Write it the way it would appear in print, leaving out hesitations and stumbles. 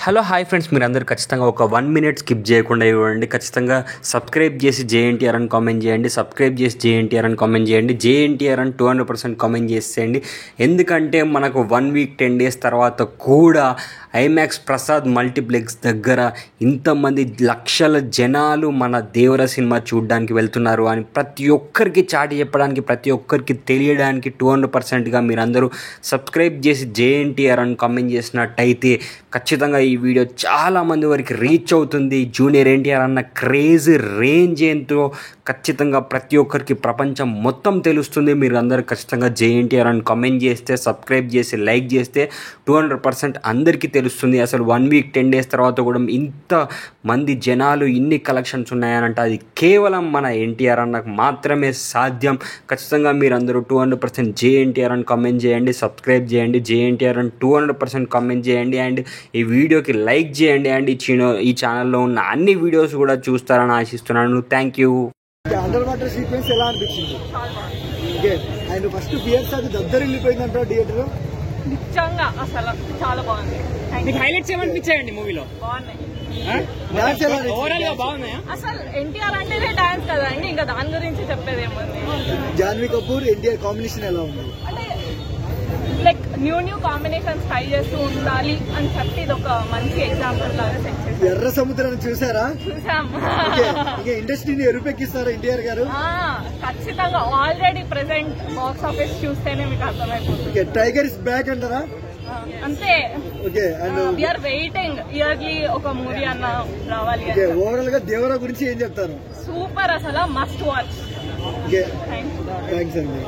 Hello hi friends, మీరు అందరూ ఖచ్చితంగా ఒక 1 మినిట్ స్కిప్ చేయకుండా ఇవ్వండి. ఖచ్చితంగా సబ్స్క్రైబ్ చేసి జేఎన్టీఆర్ అని కామెంట్ చేయండి. సబ్స్క్రైబ్ చేసి జేఎన్టీఆర్ అని కామెంట్ చేయండి. జేఎన్టీఆర్ అని 200% కామెంట్ చేసేయండి. ఎందుకంటే మనకు 1 వీక్ 10 డేస్ తర్వాత కూడా ఐమాక్స్ ప్రసాద్ మల్టీప్లెక్స్ దగ్గర ఇంతమంది లక్షల జనాలు మన దేవర సినిమా చూడడానికి వెళ్తున్నారు అని ప్రతి ఒక్కరికి చాటి చెప్పడానికి, ప్రతి ఒక్కరికి తెలియడానికి 200%గా మీరందరూ సబ్స్క్రైబ్ చేసి జేఎన్టీఆర్ అని కామెంట్ చేసినట్టయితే ఖచ్చితంగా ఈ వీడియో చాలామంది వరకు రీచ్ అవుతుంది. జూనియర్ ఎన్టీఆర్ అన్న క్రేజీ రేంజ్ ఏంటో ఖచ్చితంగా ప్రతి ఒక్కరికి ప్రపంచం మొత్తం తెలుస్తుంది. మీరు అందరూ ఖచ్చితంగా జేఎన్టీఆర్ అని కామెంట్ చేస్తే, సబ్స్క్రైబ్ చేసి లైక్ చేస్తే 200% అందరికీ తెలుస్తుంది. అసలు 1 వీక్ 10 డేస్ తర్వాత కూడా ఇంత మంది జనాలు, ఇన్ని కలెక్షన్స్ ఉన్నాయనంటే అది కేవలం మన ఎన్టీఆర్ అన్నకు మాత్రమే సాధ్యం. ఖచ్చితంగా మీరు అందరూ 200% జేఎన్టీఆర్ అని కామెంట్ చేయండి, సబ్స్క్రైబ్ చేయండి, జేఎన్టీఆర్ అని 200% కామెంట్ చేయండి. అండ్ ఈ వీడియోకి లైక్ చేయండి. అండ్ ఈ ఛానల్లో ఉన్న అన్ని వీడియోస్ కూడా చూస్తారని ఆశిస్తున్నాను. Thank you. Under water sequence ఎలా అనిపించింది? అండ్ ఫస్ట్ పియర్స్ అది దగ్గర వెళ్ళిపోయిందంట థియేటర్. నిజంగా అసలు చాలా బాగుంది. హైలైట్స్ ఏమనిపించాయండి మూవీలో? బాగున్నాయి, అసలు ఎన్టీఆర్ అంటేనే డాన్స్ కదండి, ఇంకా దాని గురించి చెప్పేది ఏముంది. జాన్వీ కపూర్ ఎన్టీఆర్ కాంబినేషన్ ఎలా ఉంది? అంటే లైక్ న్యూ కాంబినేషన్స్ ట్రై చేస్తూ ఉండాలి అని చెప్పి ఇది ఒక మంచి ఎగ్జాంపుల్ లాగా సెట్ చేశారు. ఎర్ర సముద్రాన్ని చూసారా? చూసాము. ఇండస్ట్రీని ఎరుపెక్కిస్తారా ఎన్టీఆర్ గారు? ఖచ్చితంగా. ఆల్రెడీ ప్రెసెంట్ బాక్స్ ఆఫీస్ చూస్తేనే మీకు అర్థమైపోతుంది. టైగర్ ఇస్ బ్యాక్ అంటారా? అంతే. వీఆర్ వెయిటింగ్ ఇయర్లీ ఒక మూవీ అన్న రావాలి. ఓవరాల్ గా దేవరా గురించి ఏం చెప్తారు? సూపర్, అసలు మస్ట్ వాచ్. థ్యాంక్స్ అండి.